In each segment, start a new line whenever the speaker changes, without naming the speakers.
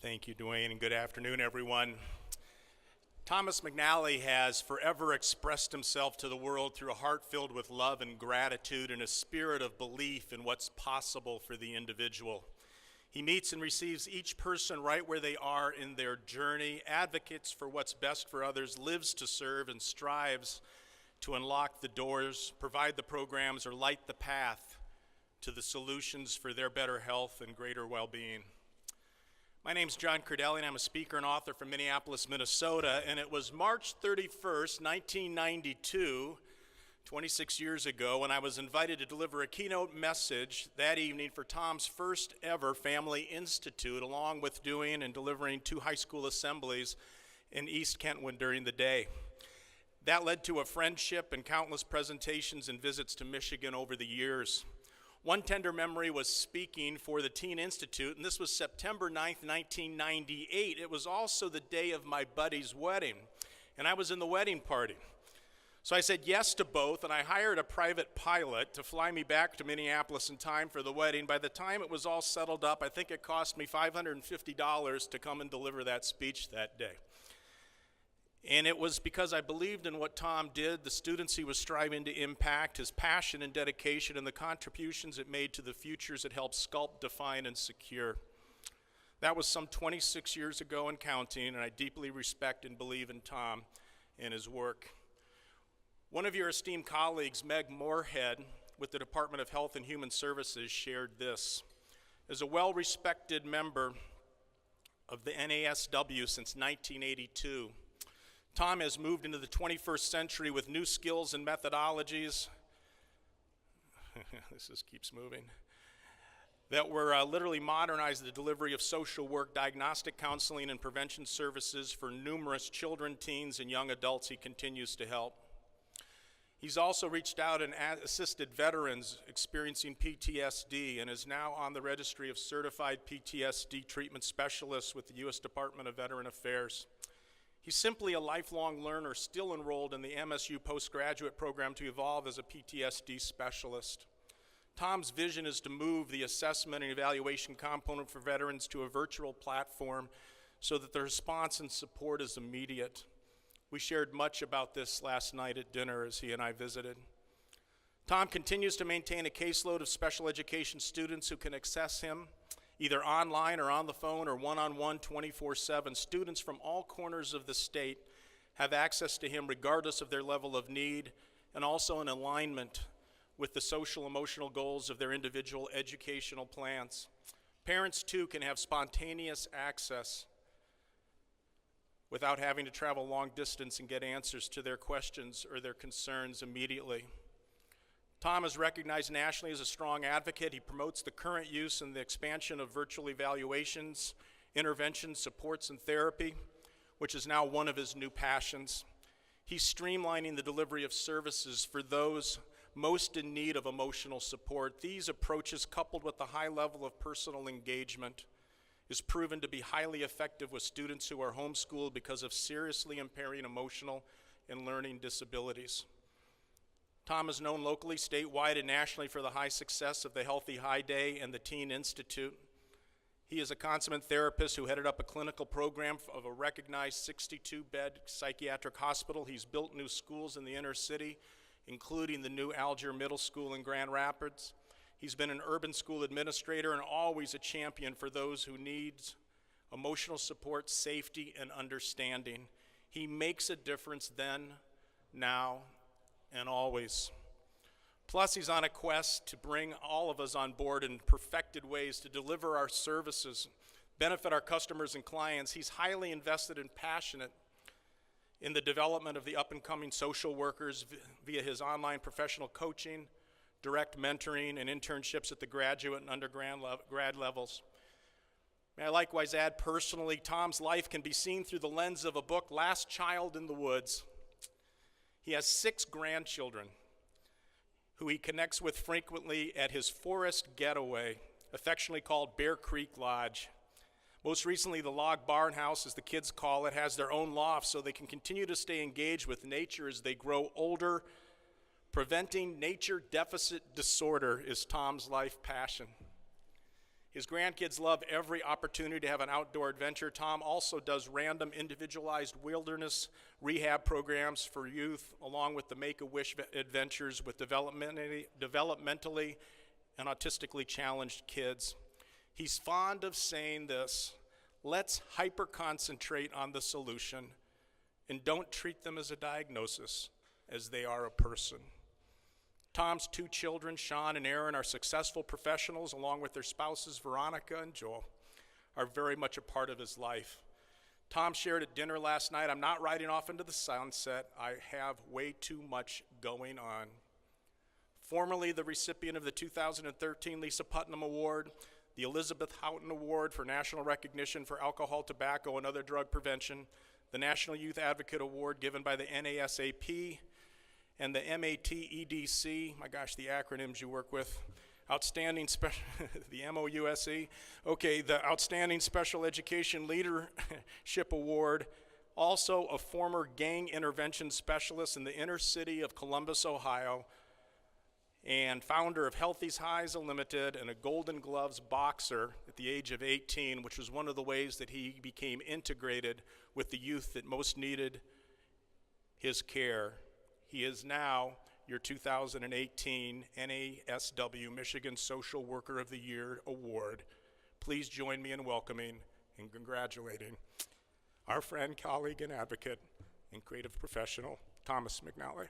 Thank you, Dwayne, and good afternoon, everyone. Thomas McNally has forever expressed himself to the world through a heart filled with love and gratitude and a spirit of belief in what's possible for the individual. He meets and receives each person right where they are in their journey, advocates for what's best for others, lives to serve, and strives to unlock the doors, provide the programs, or light the path to the solutions for their better health and greater well-being. My name's John Cordelli, and I'm a speaker and author from Minneapolis, Minnesota, and it was March 31st, 1992, 26 years ago, when I was invited to deliver a keynote message that evening for Tom's first ever Family Institute, along with doing and delivering 2 high school assemblies in East Kentwood during the day. That led to a friendship and countless presentations and visits to Michigan over the years. One tender memory was speaking for the Teen Institute, and this was September 9th, 1998. It was also the day of my buddy's wedding, and I was in the wedding party. So I said yes to both, and I hired a private pilot to fly me back to Minneapolis in time for the wedding. By the time it was all settled up, I think it cost me $550 to come and deliver that speech that day. And it was because I believed in what Tom did, the students he was striving to impact, his passion and dedication, and the contributions it made to the futures it helped sculpt, define, and secure. That was some 26 years ago and counting, and I deeply respect and believe in Tom and his work. One of your esteemed colleagues, Meg Moorhead, with the Department of Health and Human Services, shared this. As a well-respected member of the NASW since 1982, Tom has moved into the 21st century with new skills and methodologies. This keeps moving. That were literally modernized the delivery of social work, diagnostic counseling, and prevention services for numerous children, teens, and young adults he continues to help. He's also reached out and assisted veterans experiencing PTSD and is now on the registry of certified PTSD treatment specialists with the U.S. Department of Veteran Affairs. He's simply a lifelong learner, still enrolled in the MSU postgraduate program to evolve as a PTSD specialist. Tom's vision is to move the assessment and evaluation component for veterans to a virtual platform so that the response and support is immediate. We shared much about this last night at dinner as he and I visited. Tom continues to maintain a caseload of special education students who can access him either online or on the phone or one-on-one 24/7. Students from all corners of the state have access to him regardless of their level of need and also in alignment with the social emotional goals of their individual educational plans. Parents too can have spontaneous access without having to travel long distance and get answers to their questions or their concerns immediately. Tom is recognized nationally as a strong advocate. He promotes the current use and the expansion of virtual evaluations, interventions, supports, and therapy, which is now one of his new passions. He's streamlining the delivery of services for those most in need of emotional support. These approaches, coupled with the high level of personal engagement, is proven to be highly effective with students who are homeschooled because of seriously impairing emotional and learning disabilities. Tom is known locally, statewide, and nationally for the high success of the Healthy High Day and the Teen Institute. He is a consummate therapist who headed up a clinical program of a recognized 62-bed psychiatric hospital. He's built new schools in the inner city, including the new Alger Middle School in Grand Rapids. He's been an urban school administrator and always a champion for those who need emotional support, safety, and understanding. He makes a difference then, now, and always. Plus, he's on a quest to bring all of us on board in perfected ways to deliver our services, benefit our customers and clients. He's highly invested and passionate in the development of the up-and-coming social workers via his online professional coaching, direct mentoring, and internships at the graduate and undergrad levels. May I likewise add personally, Tom's life can be seen through the lens of a book, Last Child in the Woods. He has 6 grandchildren who he connects with frequently at his forest getaway, affectionately called Bear Creek Lodge. Most recently, the log barn house, as the kids call it, has their own loft so they can continue to stay engaged with nature as they grow older. Preventing nature deficit disorder is Tom's life passion. His grandkids love every opportunity to have an outdoor adventure. Tom also does random individualized wilderness rehab programs for youth, along with the Make-A-Wish adventures with developmentally and autistically challenged kids. He's fond of saying this: let's hyper-concentrate on the solution and don't treat them as a diagnosis, as they are a person. Tom's two children, Sean and Aaron, are successful professionals, along with their spouses, Veronica and Joel, are very much a part of his life. Tom shared at dinner last night, "I'm not riding off into the sunset. I have way too much going on." Formerly the recipient of the 2013 Lisa Putnam Award, the Elizabeth Houghton Award for National Recognition for Alcohol, Tobacco, and Other Drug Prevention, the National Youth Advocate Award given by the NASAP, and the MATEDC, my gosh, the acronyms you work with, Outstanding Special, the MOUSE, okay, the Outstanding Special Education Leadership Award, also a former gang intervention specialist in the inner city of Columbus, Ohio, and founder of Healthy's Highs Unlimited, and a Golden Gloves boxer at the age of 18, which was one of the ways that he became integrated with the youth that most needed his care. He is now your 2018 NASW-Michigan Social Worker of the Year Award. Please join me in welcoming and congratulating our friend, colleague, and advocate, and creative professional, Thomas McNally.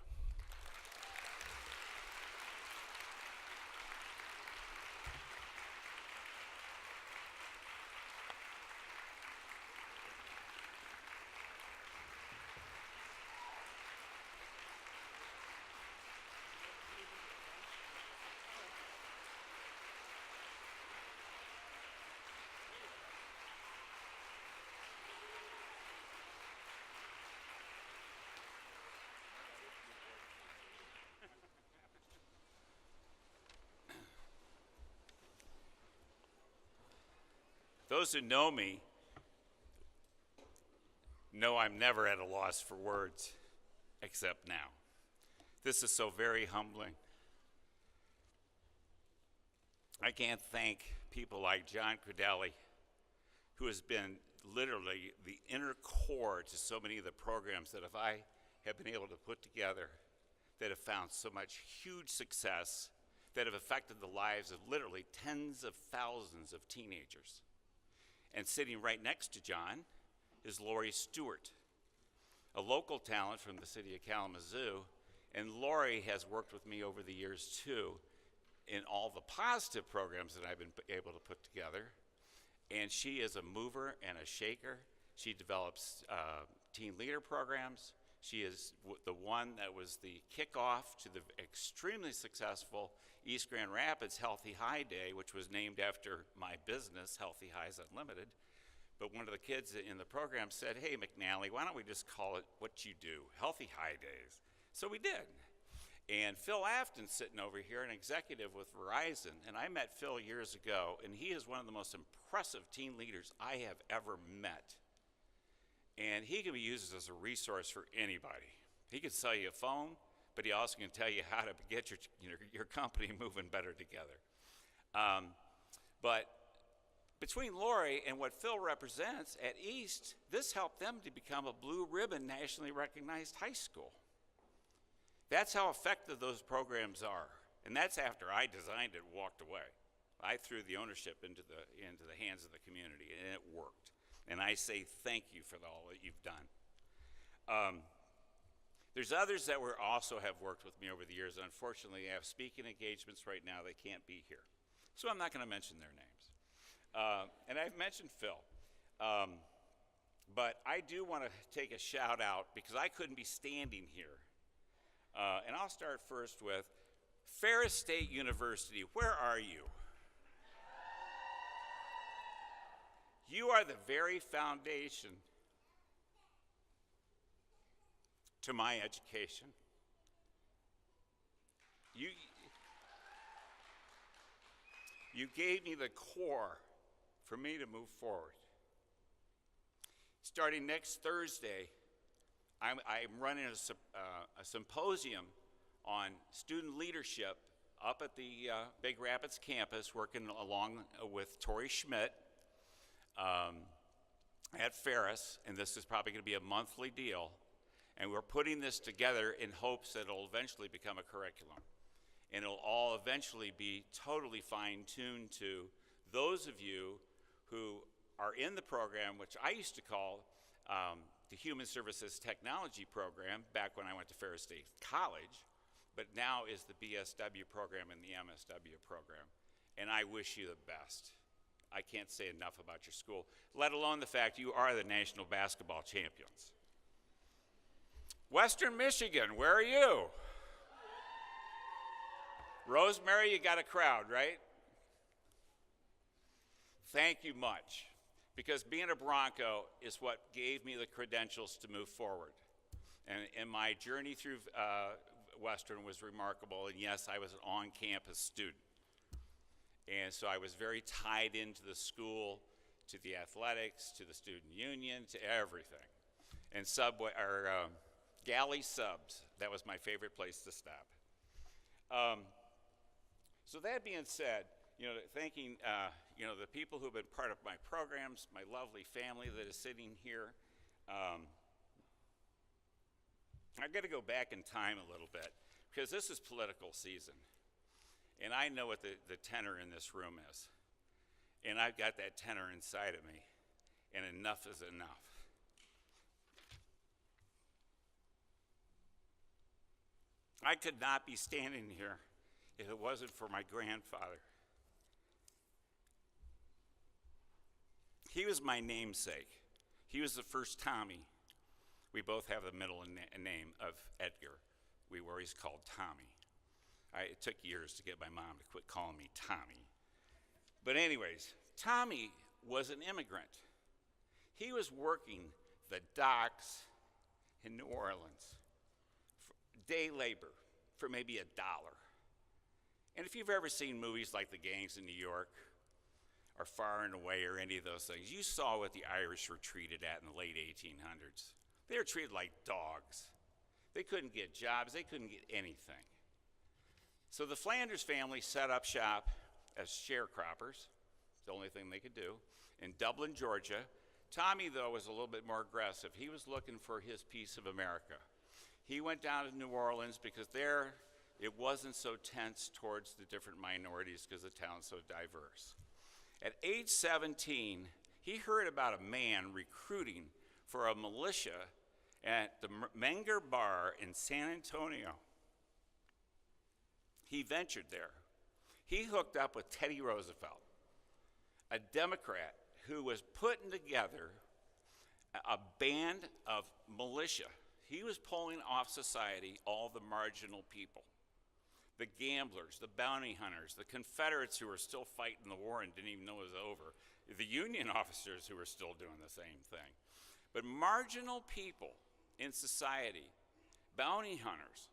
Those who know me know I'm never at a loss for words, except now. This is so very humbling. I can't thank people like John Credelli, who has been literally the inner core to so many of the programs that I have been able to put together, that have found so much huge success, that have affected the lives of literally tens of thousands of teenagers. And sitting right next to John is Laurie Stewart, a local talent from the city of Kalamazoo. And Laurie has worked with me over the years too in all the positive programs that I've been able to put together. And she is a mover and a shaker. She develops teen leader programs. She is the one that was the kickoff to the extremely successful East Grand Rapids Healthy High Day, which was named after my business, Healthy Highs Unlimited. But one of the kids in the program said, "Hey, McNally, why don't we just call it what you do, Healthy High Days?" So we did. And Phil Afton sitting over here, an executive with Verizon, and I met Phil years ago, and he is one of the most impressive teen leaders I have ever met. And he can be used as a resource for anybody. He can sell you a phone, but he also can tell you how to get your company moving better together. But between Laurie and what Phil represents at East, this helped them to become a blue ribbon nationally recognized high school. That's how effective those programs are. And that's after I designed it and walked away. I threw the ownership into the hands of the community, and it worked. And I say thank you for all that you've done. There's others that also have worked with me over the years. Unfortunately, I have speaking engagements right now. They can't be here. So I'm not going to mention their names. And I've mentioned Phil. But I do want to take a shout out because I couldn't be standing here. And I'll start first with Ferris State University. Where are you? You are the very foundation to my education. You gave me the core for me to move forward. Starting next Thursday, I'm running a symposium on student leadership up at the Big Rapids campus working along with Tori Schmidt at Ferris, and this is probably going to be a monthly deal. And we're putting this together in hopes that it'll eventually become a curriculum. And it'll all eventually be totally fine-tuned to those of you who are in the program, which I used to call the Human Services Technology Program back when I went to Ferris State College, but now is the BSW program and the MSW program. And I wish you the best. I can't say enough about your school, let alone the fact you are the national basketball champions. Western Michigan, where are you? Rosemary, you got a crowd, right? Thank you much, because being a Bronco is what gave me the credentials to move forward. And my journey through Western was remarkable, and yes, I was an on-campus student. And so I was very tied into the school, to the athletics, to the student union, to everything. And galley subs, that was my favorite place to stop. So that being said, thanking the people who've been part of my programs, my lovely family that is sitting here. I've got to go back in time a little bit, because this is political season. And I know what the tenor in this room is. And I've got that tenor inside of me. And enough is enough. I could not be standing here if it wasn't for my grandfather. He was my namesake. He was the first Tommy. We both have the middle name of Edgar. We were always called Tommy. It took years to get my mom to quit calling me Tommy. But anyways, Tommy was an immigrant. He was working the docks in New Orleans, for day labor for maybe $1. And if you've ever seen movies like The Gangs in New York, or Far and Away, or any of those things, you saw what the Irish were treated at in the late 1800s. They were treated like dogs. They couldn't get jobs, they couldn't get anything. So the Flanders family set up shop as sharecroppers, the only thing they could do, in Dublin, Georgia. Tommy, though, was a little bit more aggressive. He was looking for his piece of America. He went down to New Orleans because there it wasn't so tense towards the different minorities because the town's so diverse. At age 17, he heard about a man recruiting for a militia at the Menger Bar in San Antonio. He ventured there. He hooked up with Teddy Roosevelt, a Democrat who was putting together a band of militia. He was pulling off society all the marginal people, the gamblers, the bounty hunters, the Confederates who were still fighting the war and didn't even know it was over, the Union officers who were still doing the same thing. But marginal people in society, bounty hunters,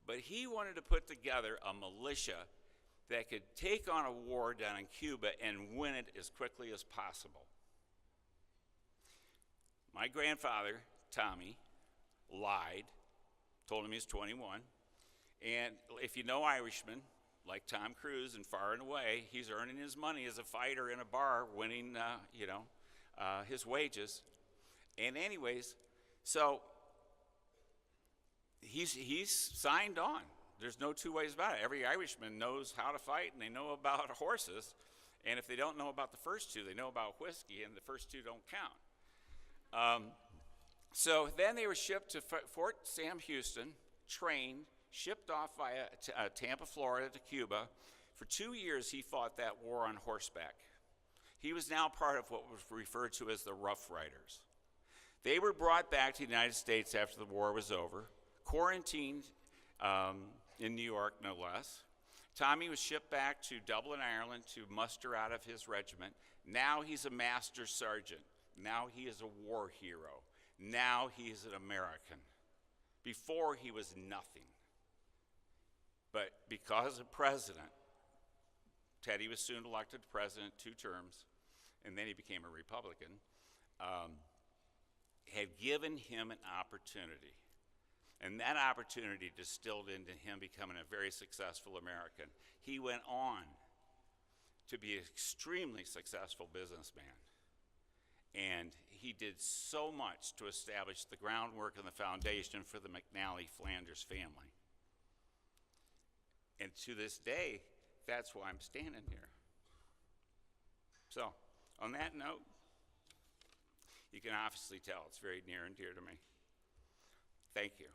but he wanted to put together a militia that could take on a war down in Cuba and win it as quickly as possible. My grandfather, Tommy, lied, told him he was 21. And if you know Irishmen, like Tom Cruise and Far and Away, he's earning his money as a fighter in a bar, winning, his wages. And anyways, so he's signed on. There's no two ways about it. Every Irishman knows how to fight, and they know about horses. And if they don't know about the first two, they know about whiskey, and the first two don't count. So then they were shipped to Fort Sam Houston, trained, shipped off via Tampa, Florida to Cuba. For 2 years, he fought that war on horseback. He was now part of what was referred to as the Rough Riders. They were brought back to the United States after the war was over, quarantined in New York, no less. Tommy was shipped back to Dublin, Ireland to muster out of his regiment. Now he's a master sergeant. Now he is a war hero. Now he is an American. Before he was nothing. But because of president, Teddy was soon elected president 2 terms, and then he became a Republican, had given him an opportunity. And that opportunity distilled into him becoming a very successful American. He went on to be an extremely successful businessman. And he did so much to establish the groundwork and the foundation for the McNally Flanders family. And to this day, that's why I'm standing here. So, on that note, you can obviously tell it's very near and dear to me. Thank you.